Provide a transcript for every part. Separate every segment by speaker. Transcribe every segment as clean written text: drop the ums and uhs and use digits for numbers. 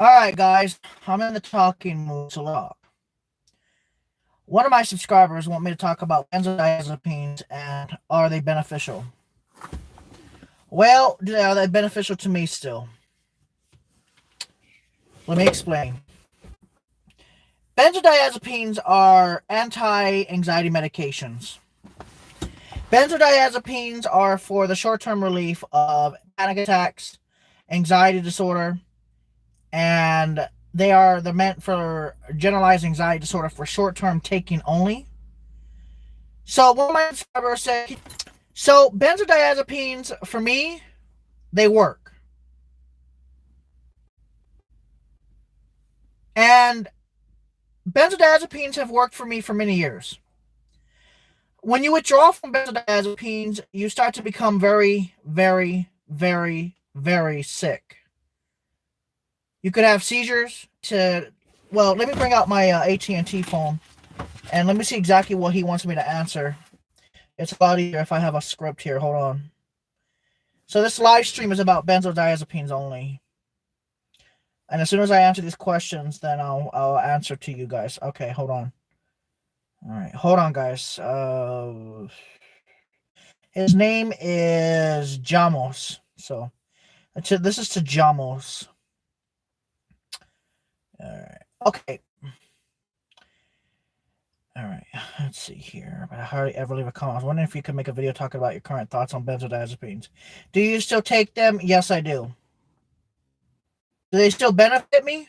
Speaker 1: Alright, guys, I'm in the talking mood, so look. One of my subscribers want me to talk about benzodiazepines and are they beneficial? Well, are they beneficial to me still? Let me explain. Benzodiazepines are anti-anxiety medications. Benzodiazepines are for the short-term relief of panic attacks, anxiety disorder, and they're meant for generalized anxiety disorder for short-term taking only. So one of my subscribers said, so benzodiazepines for me, they work. And benzodiazepines have worked for me for many years. When you withdraw from benzodiazepines, you start to become very, very, very, very sick. You could have seizures well, let me bring out my AT&T phone and let me see exactly what he wants me to answer. It's a lot easier if I have a script here. Hold on. So this live stream is about benzodiazepines only. And as soon as I answer these questions, then I'll answer to you guys. Okay, hold on. All right, hold on, guys. His name is Jamos. So this is to Jamos. All right. Okay. All right. Let's see here. I hardly ever leave a comment. I was wondering if you could make a video talking about your current thoughts on benzodiazepines. Do you still take them? Yes, I do. Do they still benefit me?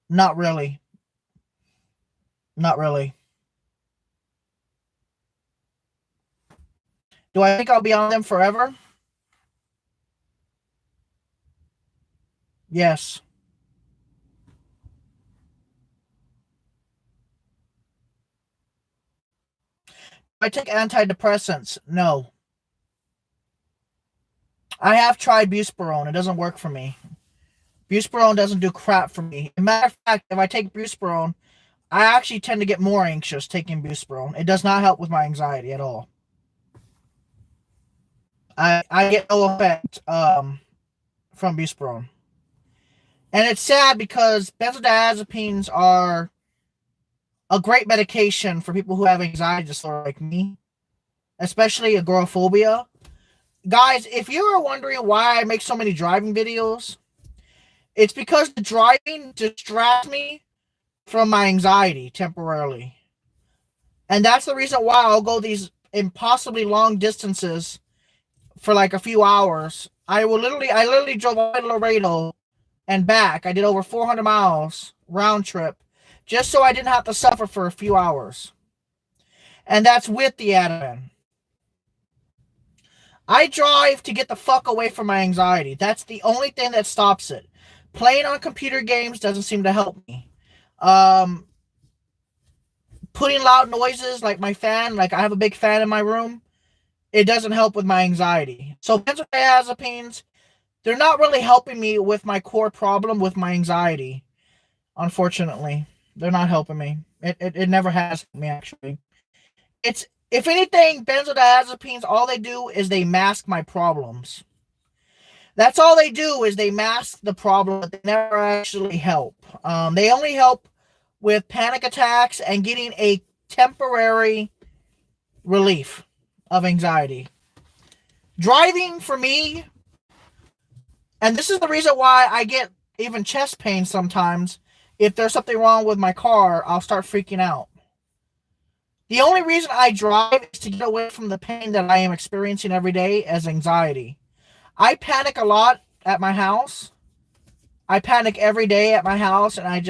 Speaker 1: Not really. Not really. Do I think I'll be on them forever? Yes. I take antidepressants. No. I have tried buspirone. It doesn't work for me. Buspirone doesn't do crap for me. As a matter of fact, if I take buspirone, I actually tend to get more anxious taking buspirone. It does not help with my anxiety at all. I get no effect from buspirone. And it's sad because benzodiazepines are a great medication for people who have anxiety disorder like me, especially agoraphobia. Guys, if you are wondering why I make so many driving videos, it's because the driving distracts me from my anxiety temporarily. And that's the reason why I'll go these impossibly long distances for like a few hours. I literally drove all to Laredo and back. I did over 400 miles round trip just so I didn't have to suffer for a few hours. And that's with the Ativan. I drive to get the fuck away from my anxiety. That's the only thing that stops it. Playing on computer games doesn't seem to help me. Putting loud noises like my fan, like I have a big fan in my room, it doesn't help with my anxiety. So benzodiazepines, they're not really helping me with my core problem with my anxiety. Unfortunately, they're not helping me. It never has helped me, actually. It's, if anything, benzodiazepines, all they do is they mask my problems. That's all they do is they mask the problem, but they never actually help. They only help with panic attacks and getting a temporary relief of anxiety. Driving for me, and this is the reason why I get even chest pain sometimes. If there's something wrong with my car, I'll start freaking out. The only reason I drive is to get away from the pain that I am experiencing every day as anxiety. I panic a lot at my house. I panic every day at my house, and I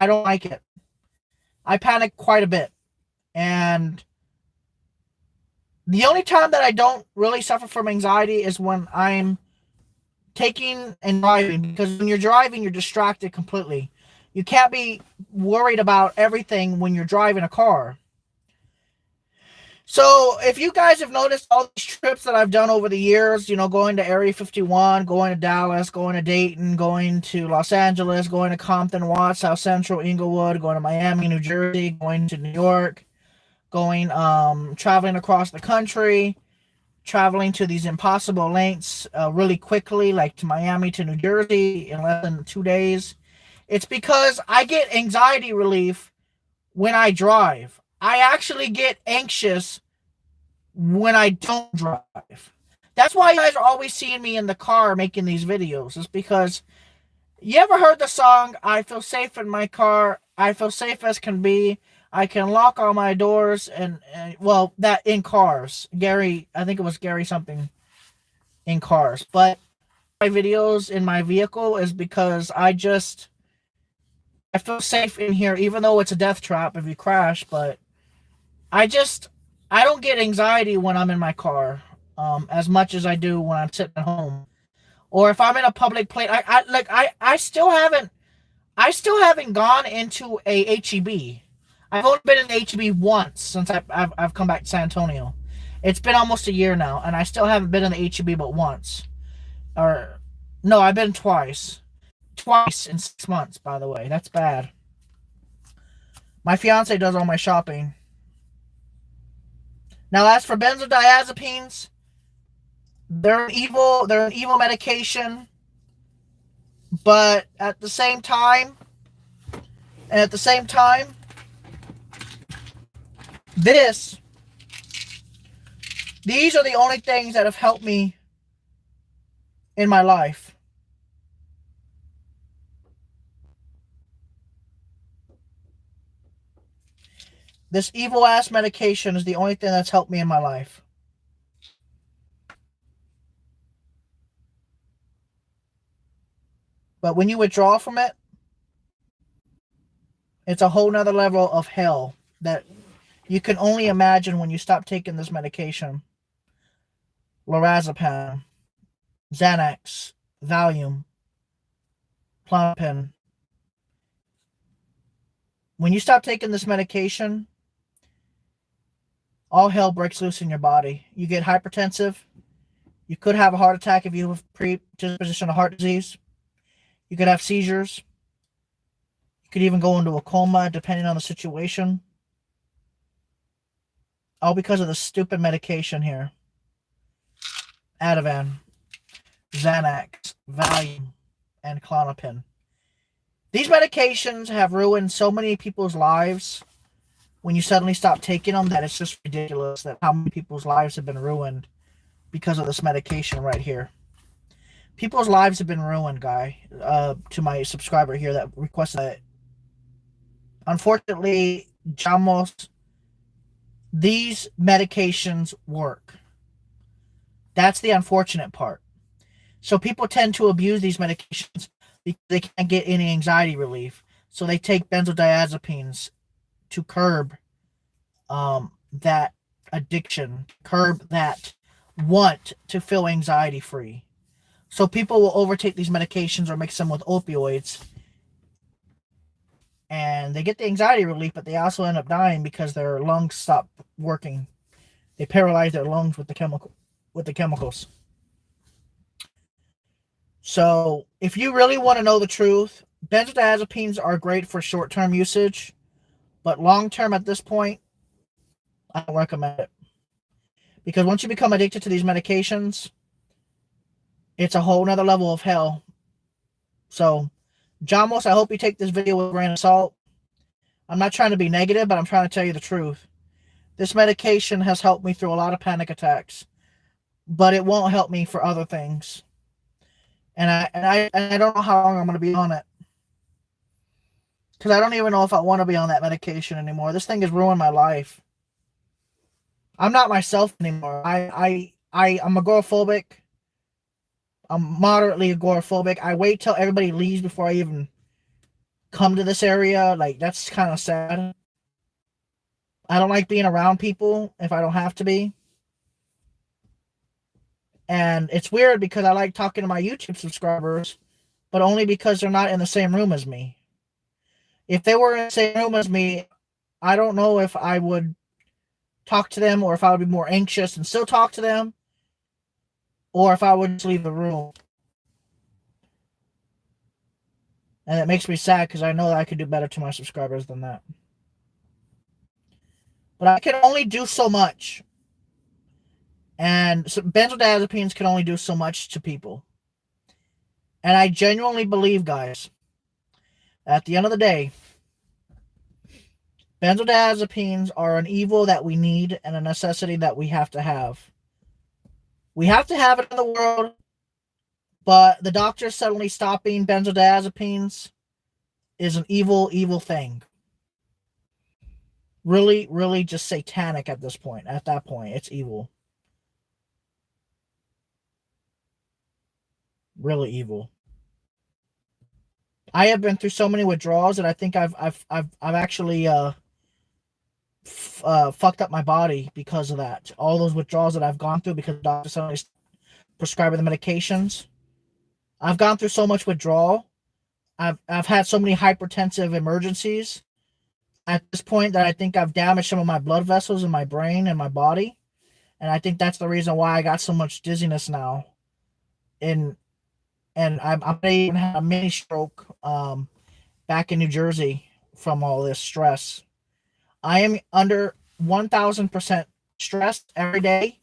Speaker 1: don't like it. I panic quite a bit. And the only time that I don't really suffer from anxiety is when I'm taking and driving, because when you're driving, you're distracted completely. You can't be worried about everything when you're driving a car. So if you guys have noticed all these trips that I've done over the years, going to Area 51, going to Dallas, going to Dayton, going to Los Angeles, going to Compton, Watts, South Central, Inglewood, going to Miami, New Jersey, going to New York, traveling across the country, traveling to these impossible lengths really quickly, like to Miami to New Jersey in less than 2 days. It's because I get anxiety relief when I drive. I actually get anxious when I don't drive. That's why you guys are always seeing me in the car making these videos. It's because you ever heard the song, I feel safe in my car, I feel safe as can be, I can lock all my doors, and well, that in cars. Gary, I think it was Gary something in cars. But my videos in my vehicle is because I feel safe in here, even though it's a death trap if you crash, but I just, I don't get anxiety when I'm in my car as much as I do when I'm sitting at home. Or if I'm in a public place, I still haven't gone into a HEB. I've only been in the HEB once since I've come back to San Antonio. It's been almost a year now, and I still haven't been in the HEB but once. Or no, I've been twice. Twice in 6 months, by the way. That's bad. My fiance does all my shopping. Now, as for benzodiazepines, they're an evil medication, but at the same time, this these are the only things that have helped me in my life. This evil ass medication is the only thing that's helped me in my life. But when you withdraw from it, it's a whole nother level of hell that you can only imagine when you stop taking this medication. Lorazepam, Xanax, Valium, Klonopin. When you stop taking this medication, all hell breaks loose in your body. You get hypertensive. You could have a heart attack if you have predisposition to heart disease. You could have seizures. You could even go into a coma depending on the situation. All because of the stupid medication here. Ativan, Xanax, Valium, and Klonopin. These medications have ruined so many people's lives when you suddenly stop taking them that it's just ridiculous that how many people's lives have been ruined because of this medication right here. People's lives have been ruined, guy. To my subscriber here that requested that. Unfortunately, Jamos, these medications work. That's the unfortunate part. So people tend to abuse these medications because they can't get any anxiety relief. So they take benzodiazepines to curb that addiction, curb that want to feel anxiety free. So people will overtake these medications or mix them with opioids, and they get the anxiety relief, but they also end up dying because their lungs stop working. They paralyze their lungs with the chemicals. So if you really want to know the truth, benzodiazepines are great for short-term usage, but long-term at this point, I don't recommend it. Because once you become addicted to these medications, it's a whole nother level of hell. So, Jamos, I hope you take this video with a grain of salt. I'm not trying to be negative, but I'm trying to tell you the truth. This medication has helped me through a lot of panic attacks, but it won't help me for other things. And I don't know how long I'm going to be on it. Because I don't even know if I want to be on that medication anymore. This thing has ruined my life. I'm not myself anymore. I'm agoraphobic. I'm moderately agoraphobic. I wait till everybody leaves before I even come to this area. Like, that's kind of sad. I don't like being around people if I don't have to be. And it's weird because I like talking to my YouTube subscribers, but only because they're not in the same room as me. If they were in the same room as me, I don't know if I would talk to them or if I would be more anxious and still talk to them, or if I would just leave the room. And it makes me sad because I know that I could do better to my subscribers than that. But I can only do so much. And so benzodiazepines can only do so much to people. And I genuinely believe, guys, at the end of the day, benzodiazepines are an evil that we need and a necessity that we have to have. We have to have it in the world, but the doctors suddenly stopping benzodiazepines is an evil, evil thing. Really, really just satanic at this point. At that point, it's evil. Really evil. I have been through so many withdrawals that I think I've actually fucked up my body because of that. All those withdrawals that I've gone through because the doctor suddenly prescribing the medications. I've gone through so much withdrawal. I've had so many hypertensive emergencies at this point that I think I've damaged some of my blood vessels in my brain and my body, and I think that's the reason why I got so much dizziness now. And I even had a mini stroke back in New Jersey from all this stress. I am under 1,000% stressed every day,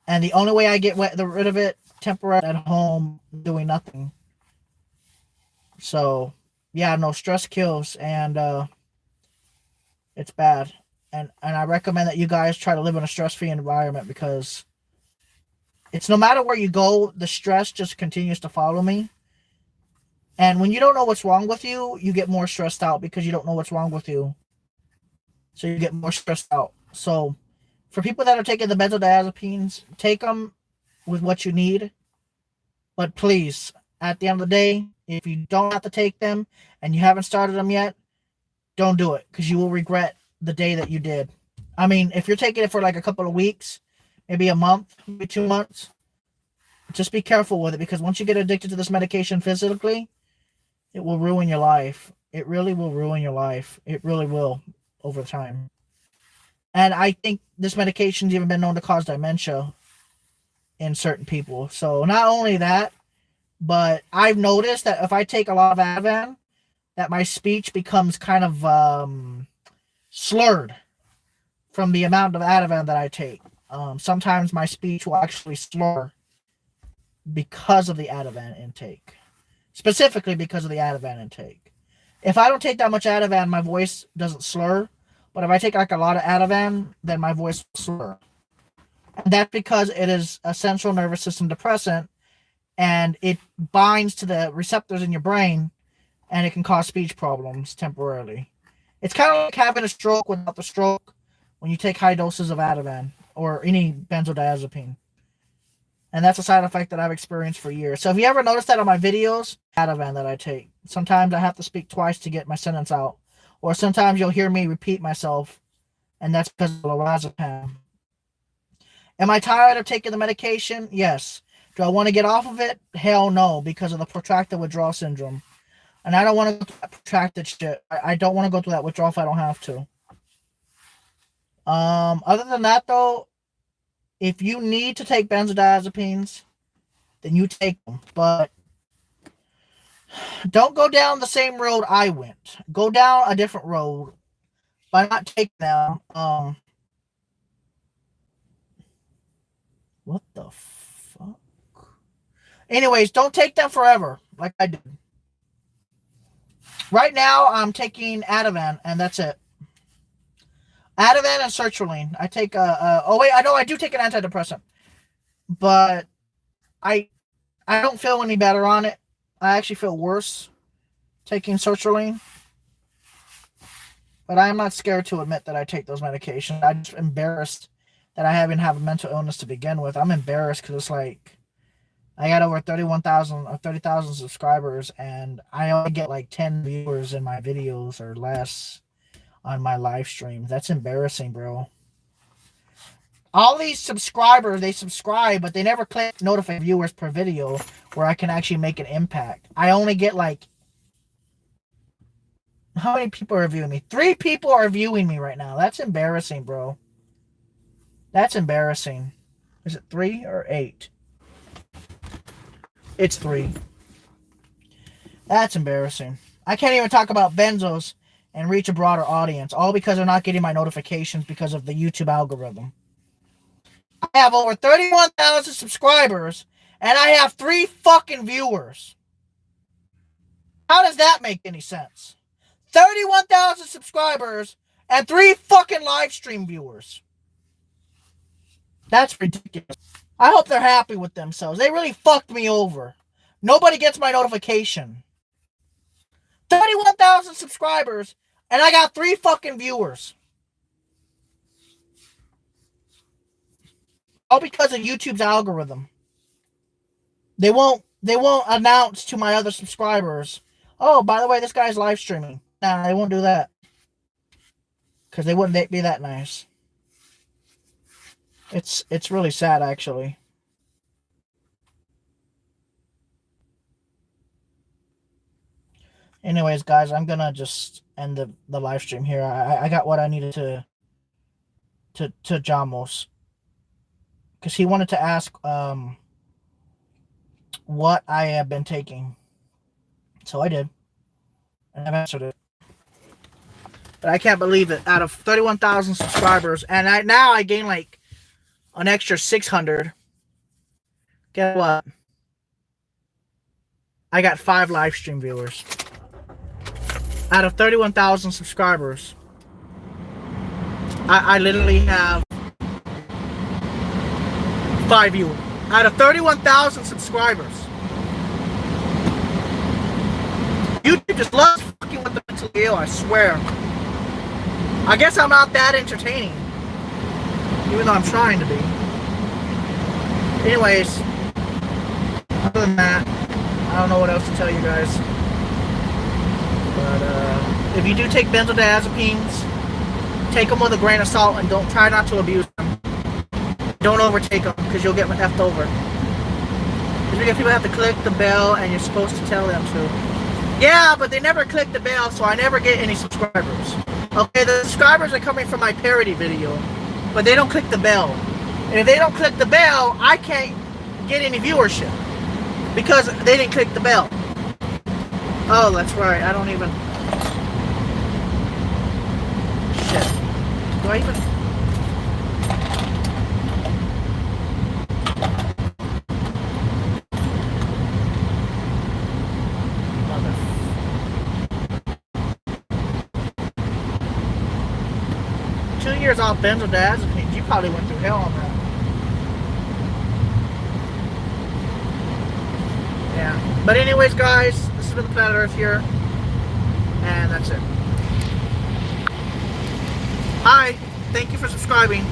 Speaker 1: and the only way I get rid of it temporarily at home doing nothing. So yeah, no, stress kills, and it's bad. And I recommend that you guys try to live in a stress-free environment, because it's no matter where you go, the stress just continues to follow me. And when you don't know what's wrong with you, you get more stressed out because you don't know what's wrong with you. So you get more stressed out. So for people that are taking the benzodiazepines, take them with what you need. But please, at the end of the day, if you don't have to take them and you haven't started them yet, don't do it, because you will regret the day that you did. I mean, if you're taking it for like a couple of weeks, maybe a month, maybe 2 months, just be careful with it, because once you get addicted to this medication physically, it will ruin your life. It really will ruin your life. It really will over time. And I think this medication's even been known to cause dementia in certain people. So not only that, but I've noticed that if I take a lot of Ativan, that my speech becomes kind of slurred from the amount of Ativan that I take. Sometimes my speech will actually slur because of the Ativan intake. Specifically because of the Ativan intake. If I don't take that much Ativan, my voice doesn't slur. But if I take like a lot of Ativan, then my voice will slur. And that's because it is a central nervous system depressant, and it binds to the receptors in your brain, and it can cause speech problems temporarily. It's kind of like having a stroke without the stroke when you take high doses of Ativan or any benzodiazepine. And that's a side effect that I've experienced for years. So if you ever notice that on my videos, Ativan that I take. Sometimes I have to speak twice to get my sentence out. Or sometimes you'll hear me repeat myself, and that's because of lorazepam. Am I tired of taking the medication? Yes. Do I want to get off of it? Hell no, because of the protracted withdrawal syndrome. And I don't want to go through that protracted shit. I don't want to go through that withdrawal if I don't have to. Other than that, though, if you need to take benzodiazepines, then you take them. But don't go down the same road I went. Go down a different road by not taking them. What the fuck? Anyways, don't take them forever, like I did. Right now, I'm taking Ativan, and that's it. Ativan and sertraline. I take oh wait, I know I do take an antidepressant, but I don't feel any better on it. I actually feel worse taking sertraline. But I'm not scared to admit that I take those medications. I'm just embarrassed that I haven't have a mental illness to begin with. I'm embarrassed because it's like I got over 31,000 or 30,000 subscribers, and I only get like 10 viewers in my videos or less on my live streams. That's embarrassing, bro. All these subscribers, they subscribe, but they never click notify viewers per video where I can actually make an impact. I only get like, how many people are viewing me? 3 people are viewing me right now. That's embarrassing, bro. That's embarrassing. Is it 3 or 8? It's 3. That's embarrassing. I can't even talk about benzos and reach a broader audience, all because they're not getting my notifications because of the YouTube algorithm. I have over 31,000 subscribers, and I have 3 fucking viewers. How does that make any sense? 31,000 subscribers and 3 fucking live stream viewers. That's ridiculous. I hope they're happy with themselves. They really fucked me over. Nobody gets my notification. 31,000 subscribers, and I got 3 fucking viewers. All because of YouTube's algorithm. They won't announce to my other subscribers, oh, by the way, this guy's live streaming. Nah, they won't do that. Because they wouldn't be that nice. It's really sad, actually. Anyways, guys, I'm gonna just end the live stream here. I got what I needed to Jamos. Because he wanted to ask what I have been taking. So I did. And I've answered it. But I can't believe it. Out of 31,000 subscribers, and now I gain like an extra 600. Guess what? I got 5 live stream viewers. Out of 31,000 subscribers, I literally have 5 viewers. Out of 31,000 subscribers. YouTube just loves fucking with the mentally ill, I swear. I guess I'm not that entertaining. Even though I'm trying to be. Anyways, other than that, I don't know what else to tell you guys. But if you do take benzodiazepines, take them with a grain of salt and don't try not to abuse them. Don't overtake them because you'll get effed over. Because people have to click the bell and you're supposed to tell them to. Yeah, but they never click the bell, so I never get any subscribers. Okay, the subscribers are coming from my parody video, but they don't click the bell. And if they don't click the bell, I can't get any viewership because they didn't click the bell. Oh, that's right. I don't even... Shit. Do I even... Years off benzodiazepines, you probably went through hell on that. Yeah. But anyways, guys, this has been the Planet Earth here. And that's it. Hi. Thank you for subscribing.